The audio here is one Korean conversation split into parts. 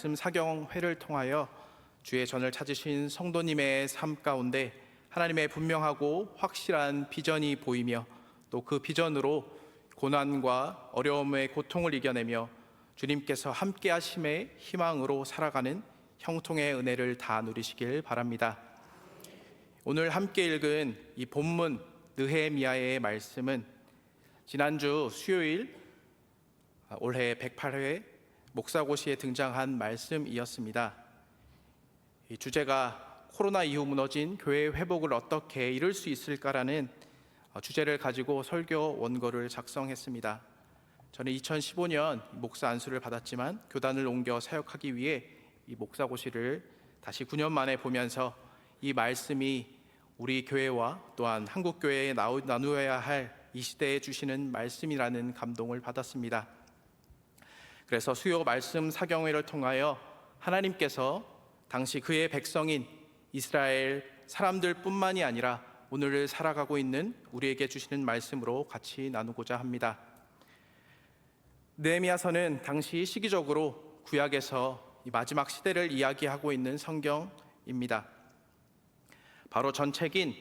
말씀 사경회를 통하여 주의 전을 찾으신 성도님의 삶 가운데 하나님의 분명하고 확실한 비전이 보이며 또 그 비전으로 고난과 어려움의 고통을 이겨내며 주님께서 함께 하심의 희망으로 살아가는 형통의 은혜를 다 누리시길 바랍니다. 오늘 함께 읽은 이 본문 느헤미야의 말씀은 지난주 수요일 올해 108회 목사고시에 등장한 말씀이었습니다. 이 주제가 코로나 이후 무너진 교회의 회복을 어떻게 이룰 수 있을까라는 주제를 가지고 설교 원고를 작성했습니다. 저는 2015년 목사 안수를 받았지만 교단을 옮겨 사역하기 위해 이 목사고시를 다시 9년 만에 보면서 이 말씀이 우리 교회와 또한 한국 교회에 나누어야 할 이 시대에 주시는 말씀이라는 감동을 받았습니다. 그래서 수요 말씀 사경회를 통하여 하나님께서 당시 그의 백성인 이스라엘 사람들뿐만이 아니라 오늘을 살아가고 있는 우리에게 주시는 말씀으로 같이 나누고자 합니다. 느헤미야서는 당시 시기적으로 구약에서 이 마지막 시대를 이야기하고 있는 성경입니다. 바로 전책인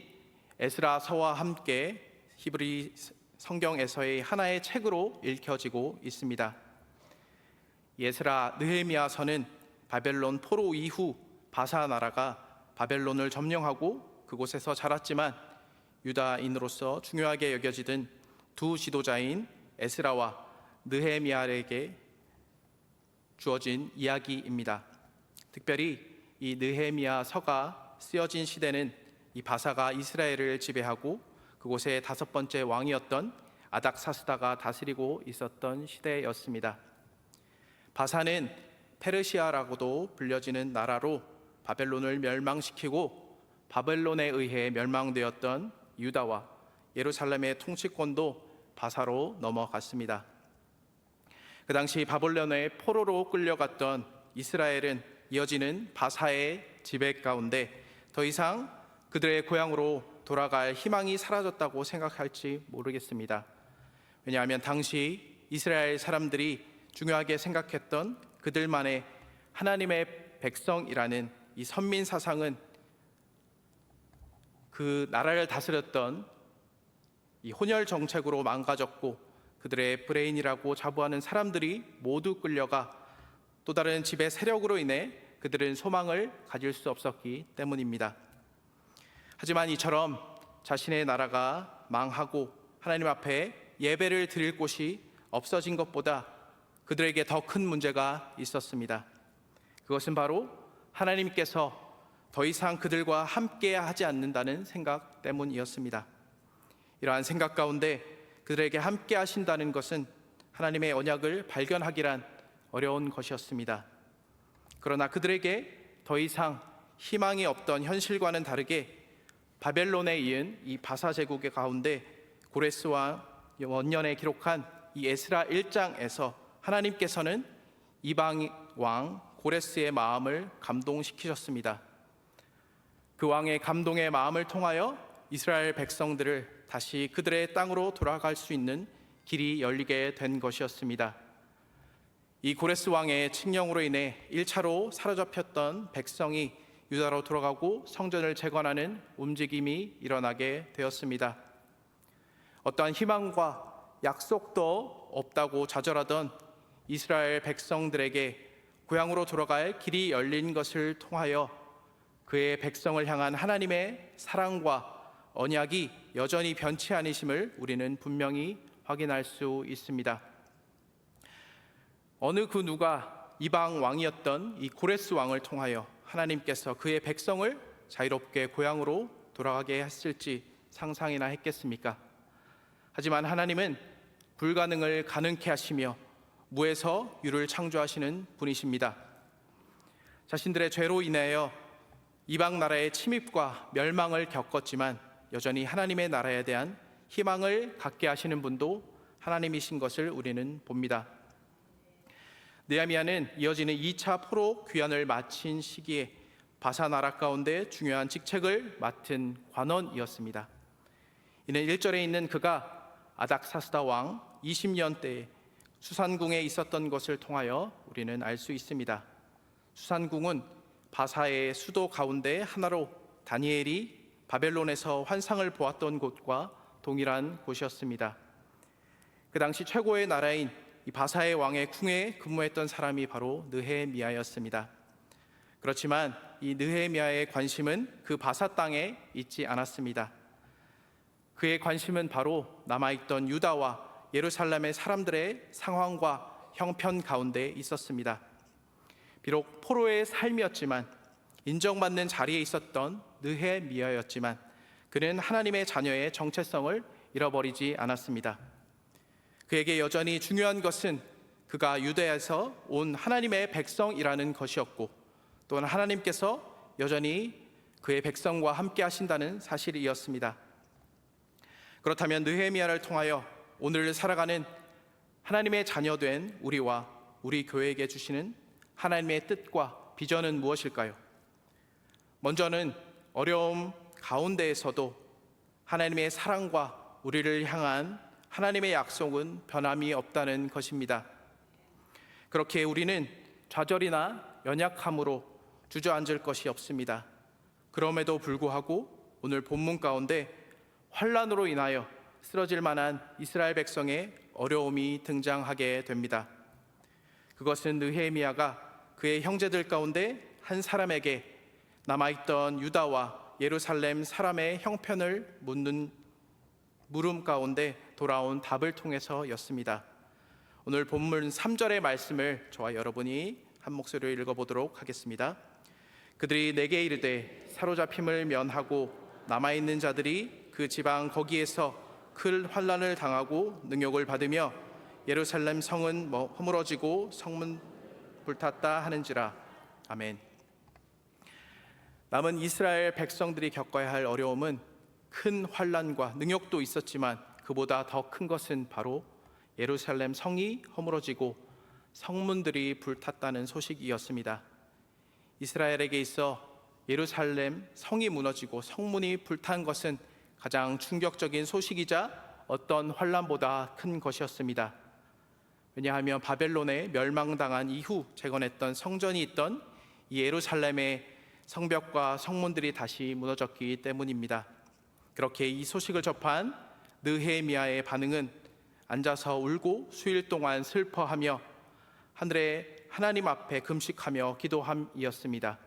에스라서와 함께 히브리 성경에서의 하나의 책으로 읽혀지고 있습니다. 에스라 느헤미야서는 바벨론 포로 이후 바사 나라가 바벨론을 점령하고 그곳에서 자랐지만 유다인으로서 중요하게 여겨지던 두 지도자인 에스라와 느헤미야에게 주어진 이야기입니다. 특별히 이 느헤미야서가 쓰여진 시대는 이 바사가 이스라엘을 지배하고 그곳의 5번째 왕이었던 아닥사스다가 다스리고 있었던 시대였습니다. 바사는 페르시아라고도 불려지는 나라로 바벨론을 멸망시키고 바벨론에 의해 멸망되었던 유다와 예루살렘의 통치권도 바사로 넘어갔습니다. 그 당시 바벨론의 포로로 끌려갔던 이스라엘은 이어지는 바사의 지배 가운데 더 이상 그들의 고향으로 돌아갈 희망이 사라졌다고 생각할지 모르겠습니다. 왜냐하면 당시 이스라엘 사람들이 중요하게 생각했던 그들만의 하나님의 백성이라는 이 선민 사상은 그 나라를 다스렸던 이 혼혈 정책으로 망가졌고 그들의 브레인이라고 자부하는 사람들이 모두 끌려가 또 다른 지배 세력으로 인해 그들은 소망을 가질 수 없었기 때문입니다. 하지만 이처럼 자신의 나라가 망하고 하나님 앞에 예배를 드릴 곳이 없어진 것보다 그들에게 더 큰 문제가 있었습니다. 그것은 바로 하나님께서 더 이상 그들과 함께 하지 않는다는 생각 때문이었습니다. 이러한 생각 가운데 그들에게 함께 하신다는 것은 하나님의 언약을 발견하기란 어려운 것이었습니다. 그러나 그들에게 더 이상 희망이 없던 현실과는 다르게 바벨론에 이은 이 바사 제국의 가운데 고레스 왕 원년에 기록한 이 에스라 1장에서 하나님께서는 이방 왕 고레스의 마음을 감동시키셨습니다. 그 왕의 감동의 마음을 통하여 이스라엘 백성들을 다시 그들의 땅으로 돌아갈 수 있는 길이 열리게 된 것이었습니다. 이 고레스 왕의 칙령으로 인해 1차로 사로잡혔던 백성이 유다로 돌아가고 성전을 재건하는 움직임이 일어나게 되었습니다. 어떠한 희망과 약속도 없다고 좌절하던 이스라엘 백성들에게 고향으로 돌아갈 길이 열린 것을 통하여 그의 백성을 향한 하나님의 사랑과 언약이 여전히 변치 않으심을 우리는 분명히 확인할 수 있습니다. 어느 그 누가 이방 왕이었던 이 고레스 왕을 통하여 하나님께서 그의 백성을 자유롭게 고향으로 돌아가게 했을지 상상이나 했겠습니까? 하지만 하나님은 불가능을 가능케 하시며 무에서 유를 창조하시는 분이십니다. 자신들의 죄로 인하여 이방 나라의 침입과 멸망을 겪었지만 여전히 하나님의 나라에 대한 희망을 갖게 하시는 분도 하나님이신 것을 우리는 봅니다. 느헤미야는 이어지는 2차 포로 귀환을 마친 시기에 바사 나라 가운데 중요한 직책을 맡은 관원이었습니다. 이는 1절에 있는 그가 아닥사스다 왕 20년 때에 수산궁에 있었던 것을 통하여 우리는 알 수 있습니다. 수산궁은 바사의 수도 가운데 하나로 다니엘이 바벨론에서 환상을 보았던 곳과 동일한 곳이었습니다. 그 당시 최고의 나라인 이 바사의 왕의 궁에 근무했던 사람이 바로 느헤미야였습니다. 그렇지만 이 느헤미야의 관심은 그 바사 땅에 있지 않았습니다. 그의 관심은 바로 남아있던 유다와 예루살렘의 사람들의 상황과 형편 가운데 있었습니다. 비록 포로의 삶이었지만, 인정받는 자리에 있었던 느헤미야였지만 그는 하나님의 자녀의 정체성을 잃어버리지 않았습니다. 그에게 여전히 중요한 것은 그가 유대에서 온 하나님의 백성이라는 것이었고, 또한 하나님께서 여전히 그의 백성과 함께 하신다는 사실이었습니다. 그렇다면 느헤미야를 통하여 오늘 살아가는 하나님의 자녀된 우리와 우리 교회에게 주시는 하나님의 뜻과 비전은 무엇일까요? 먼저는 어려움 가운데에서도 하나님의 사랑과 우리를 향한 하나님의 약속은 변함이 없다는 것입니다. 그렇게 우리는 좌절이나 연약함으로 주저앉을 것이 없습니다. 그럼에도 불구하고 오늘 본문 가운데 환난으로 인하여 쓰러질 만한 이스라엘 백성의 어려움이 등장하게 됩니다. 그것은 느헤미야가 그의 형제들 가운데 한 사람에게 남아있던 유다와 예루살렘 사람의 형편을 묻는 물음 가운데 돌아온 답을 통해서였습니다. 오늘 본문 3절의 말씀을 저와 여러분이 한 목소리로 읽어보도록 하겠습니다. 그들이 내게 이르되 사로잡힘을 면하고 남아있는 자들이 그 지방 거기에서 큰 환난을 당하고 능욕을 받으며 예루살렘 성은 허물어지고 성문 불탔다 하는지라. 아멘. 남은 이스라엘 백성들이 겪어야 할 어려움은 큰 환난과 능욕도 있었지만 그보다 더 큰 것은 바로 예루살렘 성이 허물어지고 성문들이 불탔다는 소식이었습니다. 이스라엘에게 있어 예루살렘 성이 무너지고 성문이 불탄 것은 가장 충격적인 소식이자 어떤 환난보다 큰 것이었습니다. 왜냐하면 바벨론에 멸망당한 이후 재건했던 성전이 있던 이 예루살렘의 성벽과 성문들이 다시 무너졌기 때문입니다. 그렇게 이 소식을 접한 느헤미야의 반응은 앉아서 울고 수일 동안 슬퍼하며 하늘의 하나님 앞에 금식하며 기도함이었습니다.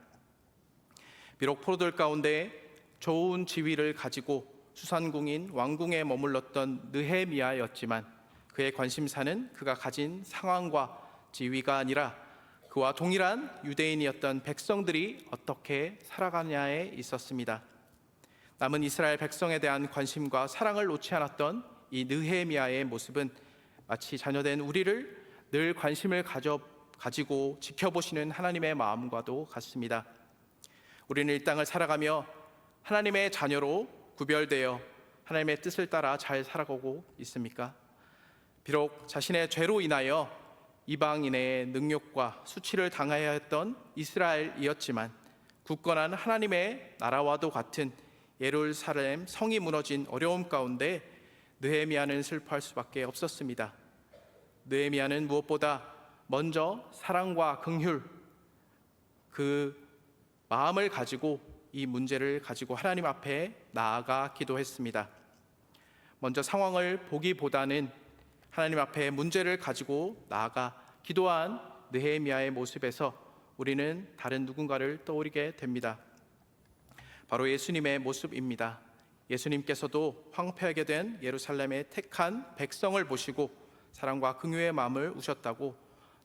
비록 포로들 가운데 좋은 지위를 가지고 수산궁인 왕궁에 머물렀던 느헤미야였지만 그의 관심사는 그가 가진 상황과 지위가 아니라 그와 동일한 유대인이었던 백성들이 어떻게 살아가냐에 있었습니다. 남은 이스라엘 백성에 대한 관심과 사랑을 놓지 않았던 이 느헤미야의 모습은 마치 자녀된 우리를 늘 관심을 가지고 지켜보시는 하나님의 마음과도 같습니다. 우리는 이 땅을 살아가며 하나님의 자녀로 구별되어 하나님의 뜻을 따라 잘 살아가고 있습니까? 비록 자신의 죄로 인하여 이방인의 능욕과 수치를 당해야 했던 이스라엘이었지만 굳건한 하나님의 나라와도 같은 예루살렘 성이 무너진 어려움 가운데 느헤미야는 슬퍼할 수밖에 없었습니다. 느헤미야는 무엇보다 먼저 사랑과 긍휼, 그 마음을 가지고 이 문제를 가지고 하나님 앞에 나아가 기도했습니다. 먼저 상황을 보기보다는 하나님 앞에 문제를 가지고 나아가 기도한 느헤미야의 모습에서 우리는 다른 누군가를 떠올리게 됩니다. 바로 예수님의 모습입니다. 예수님께서도 황폐하게 된 예루살렘의 택한 백성을 보시고 사랑과 긍휼의 마음을 우셨다고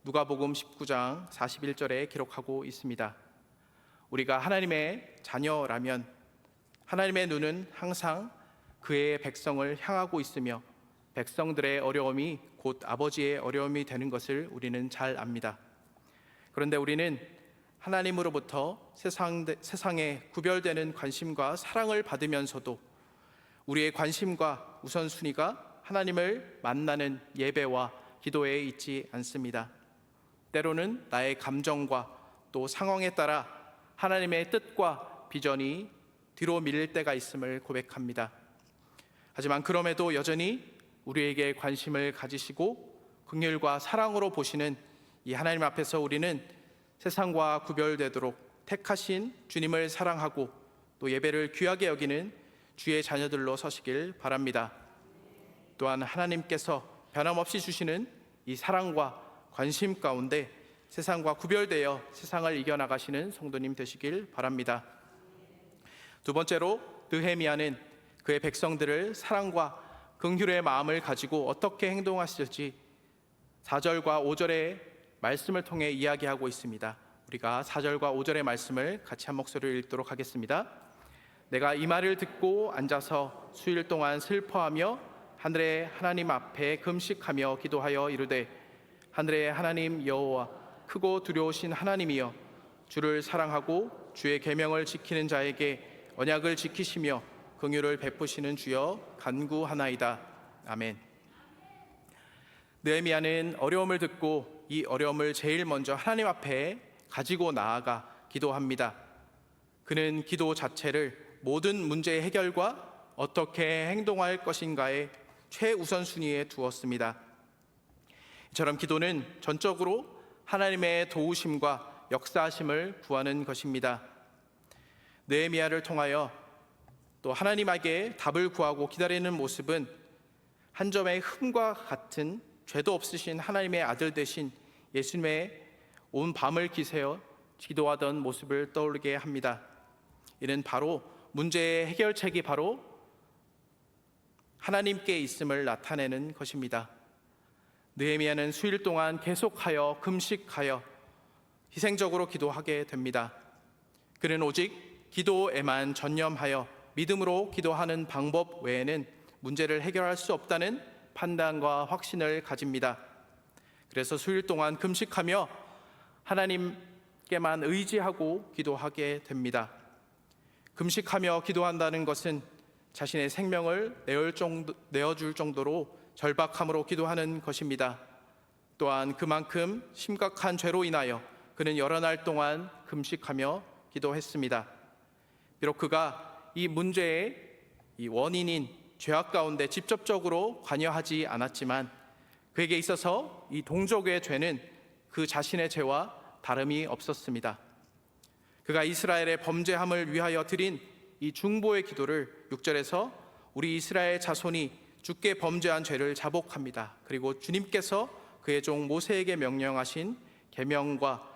누가복음 19장 41절에 기록하고 있습니다. 우리가 하나님의 자녀라면 하나님의 눈은 항상 그의 백성을 향하고 있으며 백성들의 어려움이 곧 아버지의 어려움이 되는 것을 우리는 잘 압니다. 그런데 우리는 하나님으로부터 세상에 구별되는 관심과 사랑을 받으면서도 우리의 관심과 우선순위가 하나님을 만나는 예배와 기도에 있지 않습니다. 때로는 나의 감정과 또 상황에 따라 하나님의 뜻과 비전이 뒤로 밀릴 때가 있음을 고백합니다. 하지만 그럼에도 여전히 우리에게 관심을 가지시고 긍휼과 사랑으로 보시는 이 하나님 앞에서 우리는 세상과 구별되도록 택하신 주님을 사랑하고 또 예배를 귀하게 여기는 주의 자녀들로 서시길 바랍니다. 또한 하나님께서 변함없이 주시는 이 사랑과 관심 가운데 세상과 구별되어 세상을 이겨나가시는 성도님 되시길 바랍니다. 두 번째로 느헤미야는 그의 백성들을 사랑과 긍휼의 마음을 가지고 어떻게 행동하실지 4절과 5절의 말씀을 통해 이야기하고 있습니다. 우리가 4절과 5절의 말씀을 같이 한 목소리로 읽도록 하겠습니다. 내가 이 말을 듣고 앉아서 수일 동안 슬퍼하며 하늘의 하나님 앞에 금식하며 기도하여 이르되 하늘의 하나님 여호와 크고 두려우신 하나님이여 주를 사랑하고 주의 계명을 지키는 자에게 언약을 지키시며 긍휼을 베푸시는 주여 간구하나이다. 아멘. 느헤미야는 어려움을 듣고 이 어려움을 제일 먼저 하나님 앞에 가지고 나아가 기도합니다. 그는 기도 자체를 모든 문제의 해결과 어떻게 행동할 것인가에 최우선순위에 두었습니다. 이처럼 기도는 전적으로 하나님의 도우심과 역사하심을 구하는 것입니다. 느헤미야를 통하여 또 하나님에게 답을 구하고 기다리는 모습은 한 점의 흠과 같은 죄도 없으신 하나님의 아들 되신 예수님의 온 밤을 기세어 기도하던 모습을 떠올리게 합니다. 이는 바로 문제의 해결책이 바로 하나님께 있음을 나타내는 것입니다. 느헤미야는 수일 동안 계속하여 금식하여 희생적으로 기도하게 됩니다. 그는 오직 기도에만 전념하여 믿음으로 기도하는 방법 외에는 문제를 해결할 수 없다는 판단과 확신을 가집니다. 그래서 수일 동안 금식하며 하나님께만 의지하고 기도하게 됩니다. 금식하며 기도한다는 것은 자신의 생명을 내어줄 정도로 절박함으로 기도하는 것입니다. 또한 그만큼 심각한 죄로 인하여 그는 여러 날 동안 금식하며 기도했습니다. 비록 그가 이 문제의 이 원인인 죄악 가운데 직접적으로 관여하지 않았지만 그에게 있어서 이 동족의 죄는 그 자신의 죄와 다름이 없었습니다. 그가 이스라엘의 범죄함을 위하여 드린 이 중보의 기도를 6절에서 우리 이스라엘 자손이 주께 범죄한 죄를 자복합니다. 그리고 주님께서 그의 종 모세에게 명령하신 계명과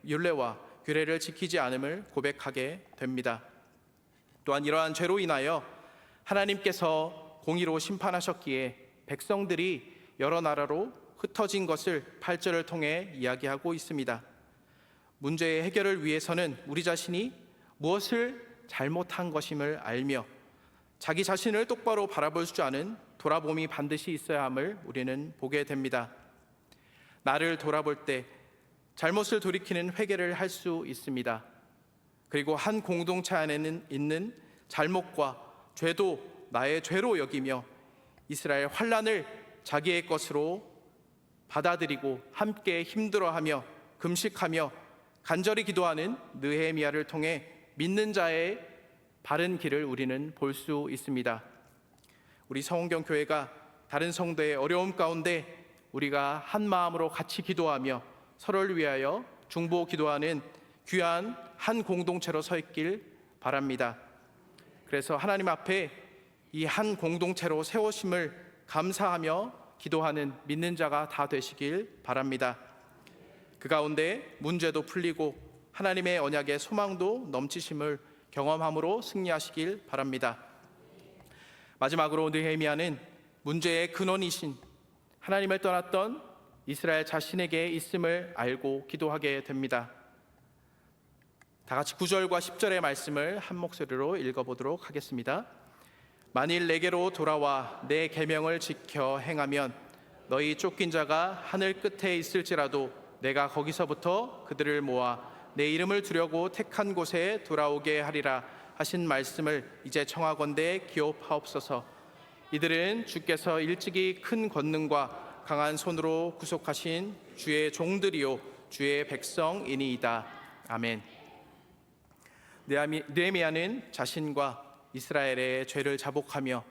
율례와 규례를 지키지 않음을 고백하게 됩니다. 또한 이러한 죄로 인하여 하나님께서 공의로 심판하셨기에 백성들이 여러 나라로 흩어진 것을 8절을 통해 이야기하고 있습니다. 문제의 해결을 위해서는 우리 자신이 무엇을 잘못한 것임을 알며 자기 자신을 똑바로 바라볼 줄 아는 돌아봄이 반드시 있어야 함을 우리는 보게 됩니다. 나를 돌아볼 때 잘못을 돌이키는 회개를 할 수 있습니다. 그리고 한 공동체 안에는 있는 잘못과 죄도 나의 죄로 여기며 이스라엘 환난을 자기의 것으로 받아들이고 함께 힘들어하며 금식하며 간절히 기도하는 느헤미야를 통해 믿는 자의 바른 길을 우리는 볼 수 있습니다. 우리 성원경 교회가 다른 성도의 어려움 가운데 우리가 한 마음으로 같이 기도하며 서로를 위하여 중보 기도하는 귀한 한 공동체로 서 있길 바랍니다. 그래서 하나님 앞에 이 한 공동체로 세우심을 감사하며 기도하는 믿는 자가 다 되시길 바랍니다. 그 가운데 문제도 풀리고 하나님의 언약의 소망도 넘치심을 경험함으로 승리하시길 바랍니다. 마지막으로 느헤미야는 문제의 근원이신 하나님을 떠났던 이스라엘 자신에게 있음을 알고 기도하게 됩니다. 다 같이 9절과 10절의 말씀을 한 목소리로 읽어보도록 하겠습니다. 만일 내게로 돌아와 내 계명을 지켜 행하면 너희 쫓긴 자가 하늘 끝에 있을지라도 내가 거기서부터 그들을 모아 내 이름을 두려고 택한 곳에 돌아오게 하리라 하신 말씀을 이제 청하건대 기업하옵소서. 이들은 주께서 일찍이 큰 권능과 강한 손으로 구속하신 주의 종들이요 주의 백성이니이다. 아멘. 느헤미야는 자신과 이스라엘의 죄를 자복하며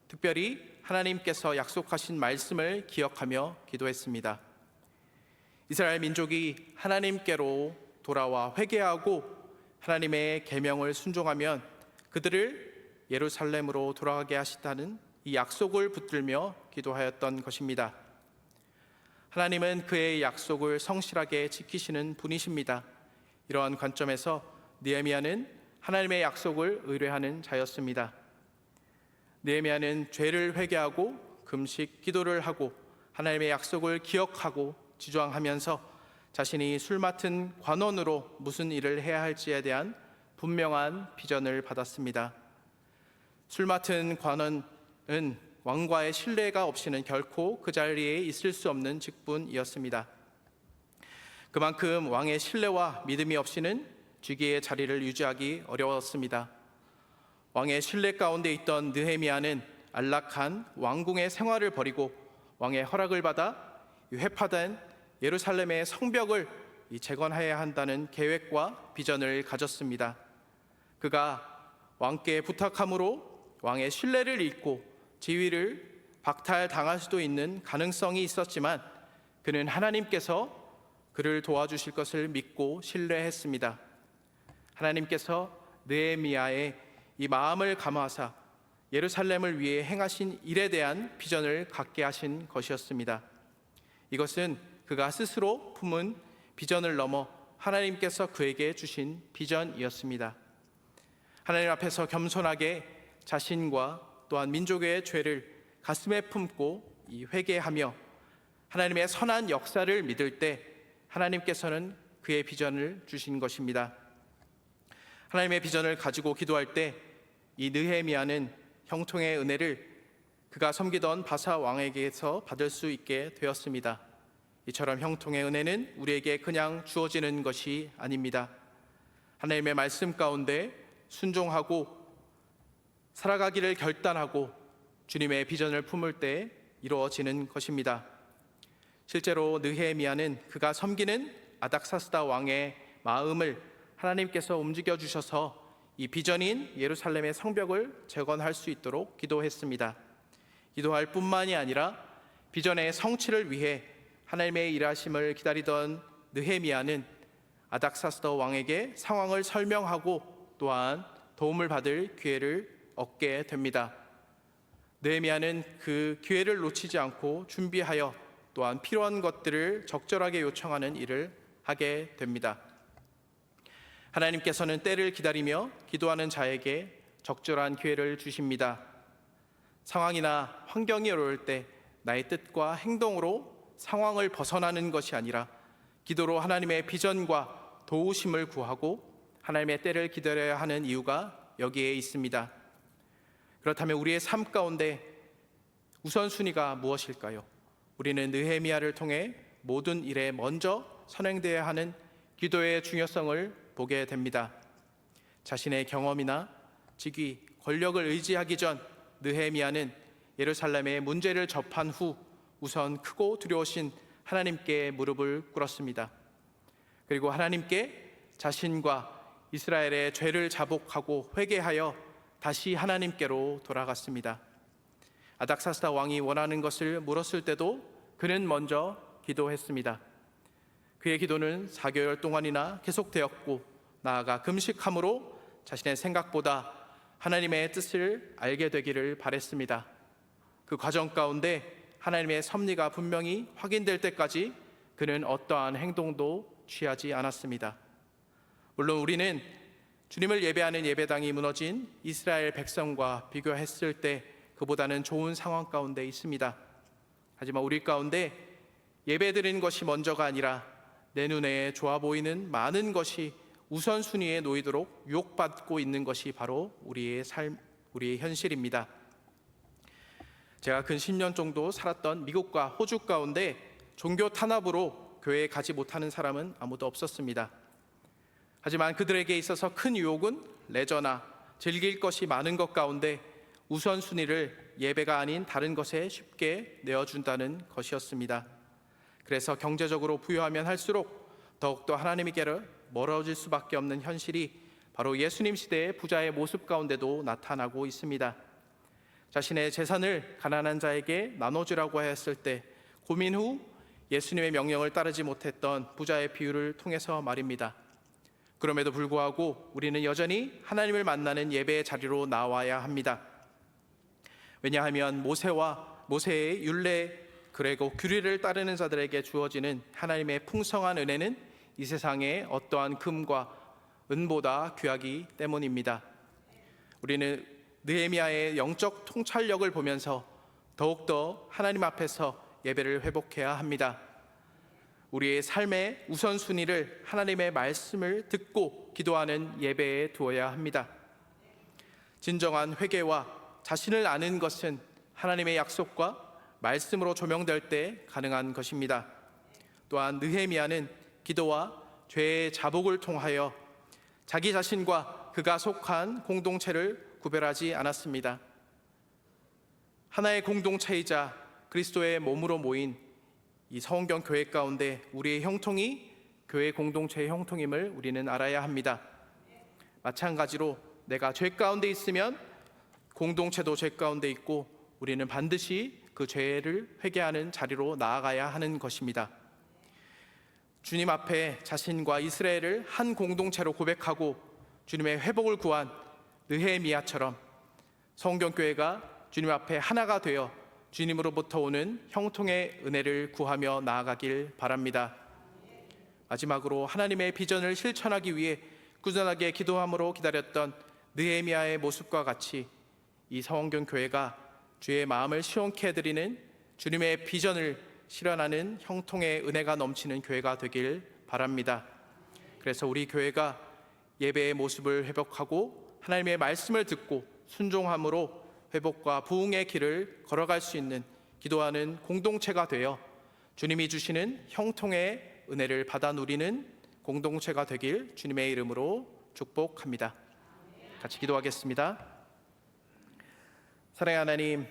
특별히 하나님께서 약속하신 말씀을 기억하며 기도했습니다. 이스라엘 민족이 하나님께로 돌아와 회개하고 하나님의 계명을 순종하면 그들을 예루살렘으로 돌아가게 하시다는 이 약속을 붙들며 기도하였던 것입니다. 하나님은 그의 약속을 성실하게 지키시는 분이십니다. 이러한 관점에서 느헤미야는 하나님의 약속을 의뢰하는 자였습니다. 느헤미야는 죄를 회개하고 금식 기도를 하고 하나님의 약속을 기억하고 지주항하면서 자신이 술 맡은 관원으로 무슨 일을 해야 할지에 대한 분명한 비전을 받았습니다. 술 맡은 관원은 왕과의 신뢰가 없이는 결코 그 자리에 있을 수 없는 직분이었습니다. 그만큼 왕의 신뢰와 믿음이 없이는 쥐기의 자리를 유지하기 어려웠습니다. 왕의 신뢰 가운데 있던 느헤미야는 안락한 왕궁의 생활을 버리고 왕의 허락을 받아 회파된 예루살렘의 성벽을 재건해야 한다는 계획과 비전을 가졌습니다. 그가 왕께 부탁함으로 왕의 신뢰를 잃고 지위를 박탈당할 수도 있는 가능성이 있었지만 그는 하나님께서 그를 도와주실 것을 믿고 신뢰했습니다. 하나님께서 느헤미야의 이 마음을 감화하사 예루살렘을 위해 행하신 일에 대한 비전을 갖게 하신 것이었습니다. 이것은 그가 스스로 품은 비전을 넘어 하나님께서 그에게 주신 비전이었습니다. 하나님 앞에서 겸손하게 자신과 또한 민족의 죄를 가슴에 품고 회개하며 하나님의 선한 역사를 믿을 때 하나님께서는 그의 비전을 주신 것입니다. 하나님의 비전을 가지고 기도할 때 이 느헤미야는 형통의 은혜를 그가 섬기던 바사 왕에게서 받을 수 있게 되었습니다. 이처럼 형통의 은혜는 우리에게 그냥 주어지는 것이 아닙니다. 하나님의 말씀 가운데 순종하고 살아가기를 결단하고 주님의 비전을 품을 때 이루어지는 것입니다. 실제로 느헤미야는 그가 섬기는 아닥사스다 왕의 마음을 하나님께서 움직여 주셔서 이 비전인 예루살렘의 성벽을 재건할 수 있도록 기도했습니다. 기도할 뿐만이 아니라 비전의 성취를 위해 하나님의 일하심을 기다리던 느헤미야는 아닥사스다 왕에게 상황을 설명하고 또한 도움을 받을 기회를 얻게 됩니다. 느헤미야는 그 기회를 놓치지 않고 준비하여 또한 필요한 것들을 적절하게 요청하는 일을 하게 됩니다. 하나님께서는 때를 기다리며 기도하는 자에게 적절한 기회를 주십니다. 상황이나 환경이 어려울 때 나의 뜻과 행동으로 상황을 벗어나는 것이 아니라 기도로 하나님의 비전과 도우심을 구하고 하나님의 때를 기다려야 하는 이유가 여기에 있습니다. 그렇다면 우리의 삶 가운데 우선순위가 무엇일까요? 우리는 느헤미야를 통해 모든 일에 먼저 선행되어야 하는 기도의 중요성을 보게 됩니다. 자신의 경험이나 직위, 권력을 의지하기 전 느헤미야는 예루살렘의 문제를 접한 후 우선 크고 두려우신 하나님께 무릎을 꿇었습니다. 그리고 하나님께 자신과 이스라엘의 죄를 자복하고 회개하여 다시 하나님께로 돌아갔습니다. 아닥사스다 왕이 원하는 것을 물었을 때도 그는 먼저 기도했습니다. 그의 기도는 4개월 동안이나 계속되었고 나아가 금식함으로 자신의 생각보다 하나님의 뜻을 알게 되기를 바랬습니다. 그 과정 가운데 하나님의 섭리가 분명히 확인될 때까지 그는 어떠한 행동도 취하지 않았습니다. 물론 우리는 주님을 예배하는 예배당이 무너진 이스라엘 백성과 비교했을 때 그보다는 좋은 상황 가운데 있습니다. 하지만 우리 가운데 예배드리는 것이 먼저가 아니라 내 눈에 좋아 보이는 많은 것이 우선순위에 놓이도록 유혹받고 있는 것이 바로 우리의 삶, 우리의 현실입니다. 제가 근 10년 정도 살았던 미국과 호주 가운데 종교 탄압으로 교회에 가지 못하는 사람은 아무도 없었습니다. 하지만 그들에게 있어서 큰 유혹은 레저나 즐길 것이 많은 것 가운데 우선순위를 예배가 아닌 다른 것에 쉽게 내어준다는 것이었습니다. 그래서 경제적으로 부유하면 할수록 더욱더 하나님께로 멀어질 수밖에 없는 현실이 바로 예수님 시대의 부자의 모습 가운데도 나타나고 있습니다. 자신의 재산을 가난한 자에게 나눠주라고 했을 때 고민 후 예수님의 명령을 따르지 못했던 부자의 비유를 통해서 말입니다. 그럼에도 불구하고 우리는 여전히 하나님을 만나는 예배의 자리로 나와야 합니다. 왜냐하면 모세의 율례 그리고 규례를 따르는 자들에게 주어지는 하나님의 풍성한 은혜는 이 세상의 어떠한 금과 은보다 귀하기 때문입니다. 우리는 느헤미야의 영적 통찰력을 보면서 더욱더 하나님 앞에서 예배를 회복해야 합니다. 우리의 삶의 우선순위를 하나님의 말씀을 듣고 기도하는 예배에 두어야 합니다. 진정한 회개와 자신을 아는 것은 하나님의 약속과 말씀으로 조명될 때 가능한 것입니다. 또한 느헤미야는 기도와 죄의 자복을 통하여 자기 자신과 그가 속한 공동체를 구별하지 않았습니다. 하나의 공동체이자 그리스도의 몸으로 모인 이 서원경 교회 가운데 우리의 형통이 교회 공동체의 형통임을 우리는 알아야 합니다. 마찬가지로 내가 죄 가운데 있으면 공동체도 죄 가운데 있고 우리는 반드시 그 죄를 회개하는 자리로 나아가야 하는 것입니다. 주님 앞에 자신과 이스라엘을 한 공동체로 고백하고 주님의 회복을 구한 느헤미야처럼 서원경교회가 주님 앞에 하나가 되어 주님으로부터 오는 형통의 은혜를 구하며 나아가길 바랍니다. 마지막으로 하나님의 비전을 실천하기 위해 꾸준하게 기도함으로 기다렸던 느헤미야의 모습과 같이 이 서원경교회가 주의 마음을 시원케 해드리는 주님의 비전을 실현하는 형통의 은혜가 넘치는 교회가 되길 바랍니다. 그래서 우리 교회가 예배의 모습을 회복하고 하나님의 말씀을 듣고 순종함으로 회복과 부흥의 길을 걸어갈 수 있는 기도하는 공동체가 되어 주님이 주시는 형통의 은혜를 받아 누리는 공동체가 되길 주님의 이름으로 축복합니다. 같이 기도하겠습니다. 사랑의 하나님,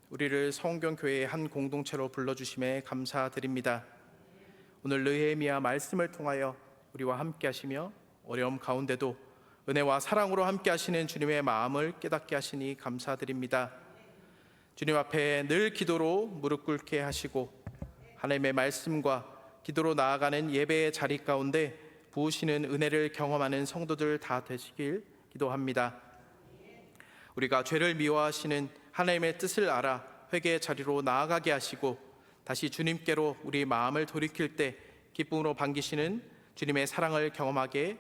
우리를 서원경교회의 한 공동체로 불러주심에 감사드립니다. 오늘 느헤미야 말씀을 통하여 우리와 함께 하시며 어려움 가운데도 은혜와 사랑으로 함께 하시는 주님의 마음을 깨닫게 하시니 감사드립니다. 주님 앞에 늘 기도로 무릎 꿇게 하시고 하나님의 말씀과 기도로 나아가는 예배의 자리 가운데 부으시는 은혜를 경험하는 성도들 다 되시길 기도합니다. 우리가 죄를 미워하시는 하나님의 뜻을 알아 회개의 자리로 나아가게 하시고 다시 주님께로 우리 마음을 돌이킬 때 기쁨으로 반기시는 주님의 사랑을 경험하게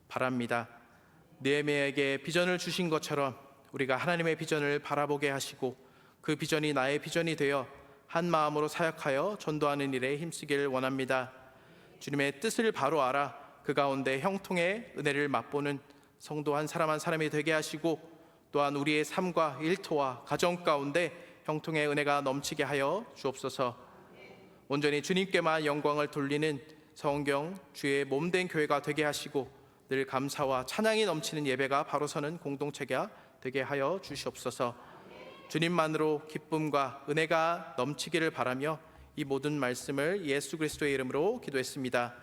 바랍니다. 느헤미야에게 비전을 주신 것처럼 우리가 하나님의 비전을 바라보게 하시고 그 비전이 나의 비전이 되어 한 마음으로 사역하여 전도하는 일에 힘쓰기를 원합니다. 주님의 뜻을 바로 알아 그 가운데 형통의 은혜를 맛보는 성도 한 사람이 되게 하시고 또한 우리의 삶과 일터와 가정 가운데 형통의 은혜가 넘치게 하여 주옵소서. 온전히 주님께만 영광을 돌리는 서원경 주의 몸된 교회가 되게 하시고 늘 감사와 찬양이 넘치는 예배가 바로 서는 공동체가 되게 하여 주시옵소서. 주님만으로 기쁨과 은혜가 넘치기를 바라며 이 모든 말씀을 예수 그리스도의 이름으로 기도했습니다.